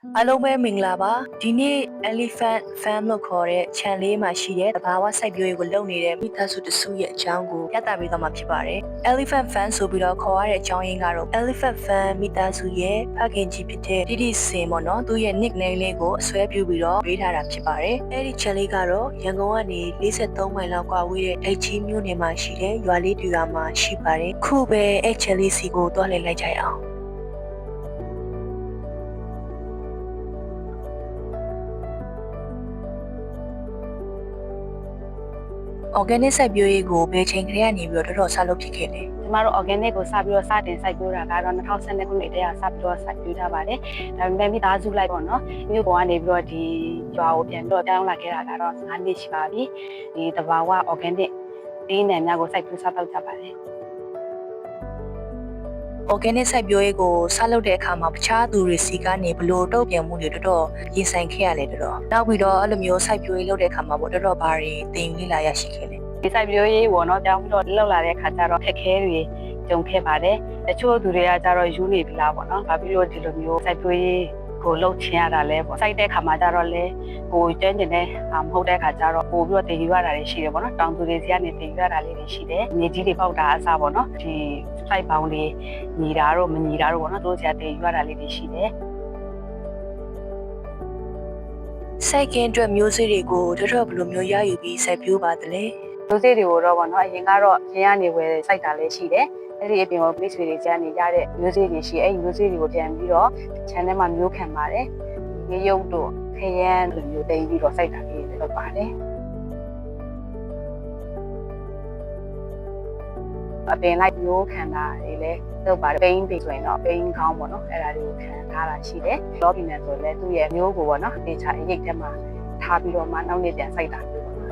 အားလုံးပဲမင်္ဂလာပါဒီနေ့ Elephant Farm လို့ခေါ်တဲ့ channel လေးမှာရှိတဲ့သဘာဝစိုက်ပျိုးရေးကိုလုပ်နေတဲ့မိသားစုတစုရဲ့အကြောင်းကိုပြသပေးသွားမှာဖြစ်ပါတယ် Elephant Farm ဆိုပြီးတော့ခေါ်ရတဲ့အကြောင်းရင်းကတော့ Elephant Farm မိသားစုရဲ့ဖခင်ကြီးဖြစ်တဲ့တိတိစင်ပေါ့နော်သူရဲ့ nickname လေးကိုအစွဲပြုပြီးတော့ပေးထားတာဖြစ်ပါတယ်အဲ့ဒီ channel လေးကတော့ရန်ကုန်ကနေ43မိုင်လောက်ကွာဝေးတဲ့အိတ်ကြီးမြို့နယ်မှာရှိတဲ့ရွာလေးတူရွာမှာရှိပါတယ်ခုပဲအဲ့ channel လေးစီကိုတွားလှည့်လိုက်ကြရအောင်organic စိုက်ပျိုးရေးကိုဘယ်ချိန်ကလေးကနေပြီးတော့တော်တော်ဆက်လုပ်ဖြစ်ခဲ့လဲ ကျမတို့ organic ကိုစပြီးတော့စတင်စိုက်ပျိုးတာကတော့2012ခုနှစ်တည်းကစပြီးတော့စိုက်ပျိုးထားပါတယ်။ဒါပေမဲ့မိသားစုလိုက်ပေါ့နော်။မြို့ပေါ်ကနေပြီးတော့ဒီရွာကိုပြန်ပြီးတော့တောင်းလာခဲ့တာကတော့9နှစ်ရှိပါပြီ။ဒီတဘာဝ organic ဒီနယ်များကိုစိုက်ပျိုးစားတော့ကြပါတယ်။ organic စိုက်ပျိုးရေးကိုဆက်လုပ်တဲ့အခါမှာတခြားသူတွေစီကနေဘလို့တုံ့ပြန်မှုတွေတော်တော်ရင်ဆိုင်ခဲ့ရတယ်တော်။နောက်ပြီးတော့အဲ့လိုမျိုးစိုက်ပျိုးရေးလုပ်တဲ့အခါမှာပေါ့တော်တော်ဘာတွေသင်ယူလေ့လာရရှိခဲ့လဲ ဒီစိုက်ပျိုးရေးပေါ့နော်ပြောင်းပြီးတော့လောက်လာတဲ့အခါကျတော့ခက်ခဲတွေကြုံခဲ့ပါတယ်။တချို့သူတွေကကျတော့ယူနေပြီလားပေါ့နော်။ဘာဖြစ်လို့ဒီလိုမျိုးစိုက်ပျိုးရေးကိုလှုပ်ချင်ရတာလဲပေါ့စိုက်တဲ့ခါမှာကျတော့လေကိုကျန်းကျင်တဲ့မဟုတ်တဲ့ခါကျတော့ပို့ပြီးတော့တင်ယူရတာတွေရှိတယ်ပေါ့နော်တောင်သူတွေစီကနေတင်ယူရတာလေးတွေရှိတယ်မြေကြီးတွေပေါက်တာအစားပေါ့နော်ဒီစိုက်ပေါင်းတွေညီတာတော့မညီတာတော့ပေါ့နော်တို့စီကတင်ယူရတာလေးတွေရှိတယ်စိုက်ကင်းအတွက်မျိုးစေ့တွေကိုတော်တော်ဘယ်လိုမျိုးရယူပြီးစိုက်ပျိုးပါသလဲ မျိုးစေ့တွေကိုတော့ပေါ့နော်အရင်ကတော့ရင်းကနေဝယ်စိုက်တာလည်းရှိတယ်အဲ့ဒီအပြင်ကိုမိတ်ဆွေတွေကြားနေရတဲ့မျိုးစေ့တွေရှိအဲ့ဒီမျိုးစေ့တွေကိုပြန်ပြီးတော့ channel မှာမျိုးခံပါတယ်ရေရုပ်တို့ခရမ်းလိုမျိုးတိတ်ပြီးတော့စိုက်တာလေးတွေလုပ်ပါတယ်အပင်လိုက်မျိုးခံတာတွေလည်းလုပ်ပါတယ်ပိန်းတွေဆိုရင်တော့ပိန်းကောင်းပေါ့နော်အဲ့ဒါတွေကိုခံထားတာရှိတယ်လောဘီနယ်ဆိုလည်းသူ့ရဲ့မျိုးကိုပေါ့နော်ဒေချာရိတ်ထဲမှာထားပြီးတော့မှနောက်နေ့ပြန်စိုက်တာမျိုးပေါ့နော်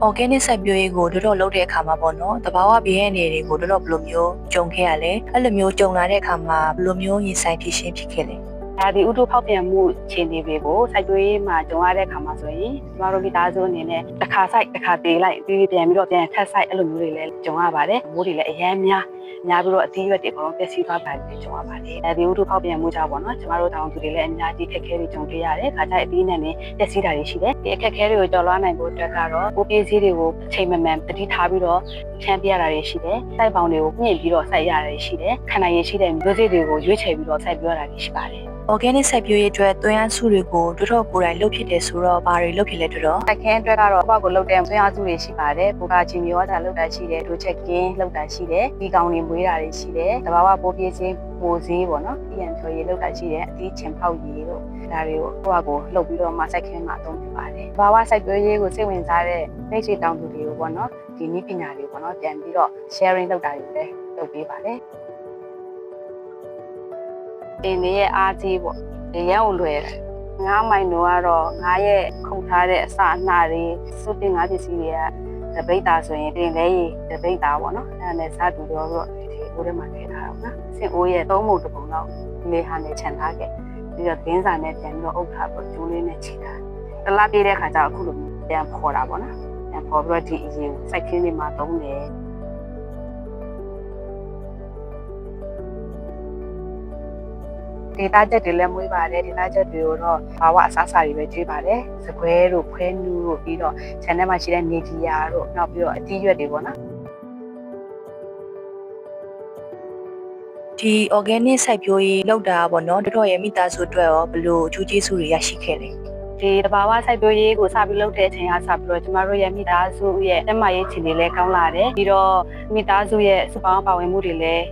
organic စိုက်ပျိုးရေးကိုတော်တော်လုပ်တဲ့အခါမှာပေါ့နော်တဘာဝဘေးရန်တွေကိုတော်တော်ဘယ်လိုမျိုးကြုံခဲ့ရလဲအဲ့လိုမျိုးကြုံလာတဲ့အခါမှာဘယ်လိုမျိုးရင်ဆိုင်ဖြစ်ရှင်းဖြစ်ခဲ့လဲ ဒီဥတုဖောက်ပြန်မှုခြေနေတွေကိုစိုက်ပျိုးရေးမှာကြုံရတဲ့အခါမှာဆိုရင်ကျမတို့မိသားစုအနေနဲ့တစ်ခါစိုက်တစ်ခါသေးလိုက်ပြီးပြန်ပြီးတော့ပြန်ခတ်စိုက်အဲ့လိုမျိုးတွေလည်းကြုံရပါတယ်မိုးတွေလည်းအများများပြီးတော့အသီးရွက်တွေအကုန်လုံးပျက်စီးသွားပါတယ်ကြုံရပါတယ်ဒီဥတုဖောက်ပြန်မှုကြောင့်ပေါ့နော်ကျမတို့တောင်သူတွေလည်းအများကြီးခက်ခဲပြီးကြုံတွေ့ရတယ်ခါကြအသီးနဲ့ပျက်စီးတာတွေရှိတယ်ဒီအခက်ခဲတွေကိုကျော်လွှားနိုင်ဖို့အတွက်ကတော့ကိုပြေးစည်းတွေကိုအချိန်မှန်တတိထားပြီးတော့ချမ်းပြရတာတွေရှိတယ်စိုက်ပေါင်တွေကိုမြင့်ပြီးတော့စိုက်ရတာတွေရှိတယ်ခန္ဓာရည်ရှိတဲ့မျိုးစေ့တွေကိုရွေးချယ်ပြီးတော့စိုက်ပြောတာတွေရှိပါတယ် organic စိုက်ပျိုးရေးအတွက်သွင်းအားစုတွေကိုတော်တော်ကိုယ်တိုင်လုပ်ဖြစ်တယ်ဆိုတော့ဘာတွေလုပ်ဖြစ်လဲတော်တော် စိုက်ခင်းအတွက်ကတော့ဘောက်ကိုလုပ်တဲ့သွင်းအားစုတွေရှိပါတယ်ပူကာချီမျိုးတာလုပ်တာရှိတယ်ဒိုချက်ကင်းလုပ်တာရှိတယ်ဒီကောင်တွေမွေးတာတွေရှိတယ်တဘာဝပိုးပြေးခြင်းပိုးစည်းပေါ့နော်ပြန်ဖြော်ရည်လုပ်တာရှိတယ်အသီးချင်ဖောက်ရည်တို့ဒါတွေကိုလှုပ်ပြီးတော့မှစိုက်ခင်းမှာအသုံးပြုပါတယ်တဘာဝစိုက်ပျိုးရေးကိုစိတ်ဝင်စားတဲ့မိတ်ဆွေတောင်သူတွေကိုပေါ့နော်ဒီနည်းပညာတွေပေါ့နော်ပြန်ပြီးတော့ sharing လုပ်တာတွေလည်းလုပ်ပေးပါတယ်တင်ရဲ့အားကြီးပေါ့ဒီရန်ကိုလွယ်တယ်9မိုင်တော့ကတော့9ရဲ့ခုတ်ထားတဲ့အစအနှတွေစုတင်9ပစ္စည်းတွေကတပိတ်တာဆိုရင်တင်လဲတပိတ်တာပေါ့နော်အဲ့ဒါနဲ့စားတူတော့ဒီအိုးထဲမှာထည့်ထားအောင်နော်စင်အိုးရဲ့3ပုံတစ်ပုံလောက်လေဟာနဲ့ခြံထားခဲ့ပြီးတော့ဒင်းစာနဲ့ပြန်ပြီးတော့အုပ်ထားပြီးကျိုးလေးနဲ့ခြိထားတလားပြေးတဲ့ခါကျတော့အခုလိုပြန်ဖော်တာပေါ့နော်ပြန်ဖော်ပြီးတော့ဒီအရင်စိုက်ခင်းလေးမှာသုံးတယ်ဒေတာချက်တွေလည်းမွေးပါတယ်ဒေတာချက်တွေကိုတော့ဘာဝအစားအစာတွေပဲကျွေးပါတယ်စကွဲတို့ခွဲနူးတို့ပြီးတော့ channel မှာရှိတဲ့နေဒီယာတို့နောက်ပြီးတော့အတီးရွက်တွေပေါ့နော် ဒီ organic စိုက်ပျိုးရေးလုပ်တာပေါ့နော်တော်တော်ရဲ့မိသားစုအတွက်ရောဘယ်လိုအကျိုးကျေးဇူးတွေရရှိခဲ့လဲ ဒီတဘာဝစိုက်ပျိုးရေးကိုစပြီးလုပ်တဲ့အချိန်ကစပြီးတော့ကျမတို့ရဲ့မိသားစုရဲ့တက်မာရေးခြေတွေလည်းကောင်းလာတယ်ပြီးတော့မိသားစုရဲ့စုပေါင်းပါဝင်မှုတွေလည်း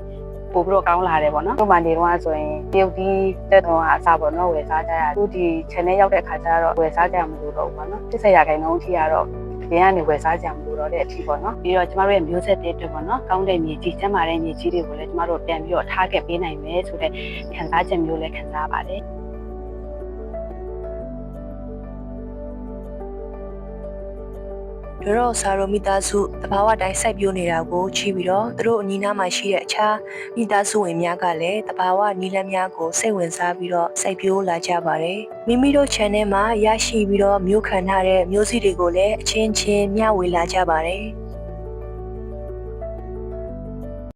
ပို့ပြီးတော့ကောင်းလာတယ်ပေါ့နော်။ဒီမှာနေတော့ဆိုရင်တရုတ်ဒီတက်တော့အစားပေါ့နော်ဝယ်စားကြရသူဒီ channel ရောက်တဲ့အခါကျတော့ဝယ်စားကြမလို့တော့ဘူးပေါ့နော်။80ရာခိုင်နှုန်းအထိကတော့ဒီကနေဝယ်စားကြမလို့တော့တဲ့အထိပေါ့နော်။ပြီးတော့ကျမတို့ရဲ့မျိုးဆက်တွေအတွက်ပေါ့နော်။ကောင်းတဲ့မြေကြီးကျန်းမာတဲ့မြေကြီးတွေကိုလည်းကျမတို့ပြန်ပြီးတော့ထားခဲ့ပေးနိုင်မယ်ဆိုတဲ့ခံစားချက်မျိုးလည်းခံစားပါတယ်။တော်စာရိုမိသားစုတဘာဝတိုင်းစိုက်ပျိုးနေတာကိုချီးပြီးတော့သူတို့အနီးနားမှာရှိတဲ့အခြားမိသားစုဝင်များကလည်းတဘာဝနီလန်းများကိုစိတ်ဝင်စားပြီးတော့စိုက်ပျိုးလာကြပါတယ်မိမိတို့ channel မှာရရှိပြီးတော့မျိုးခံထားတဲ့မျိုးစေ့တွေကိုလည်းအချင်းချင်းမျှဝေလာကြပါတယ်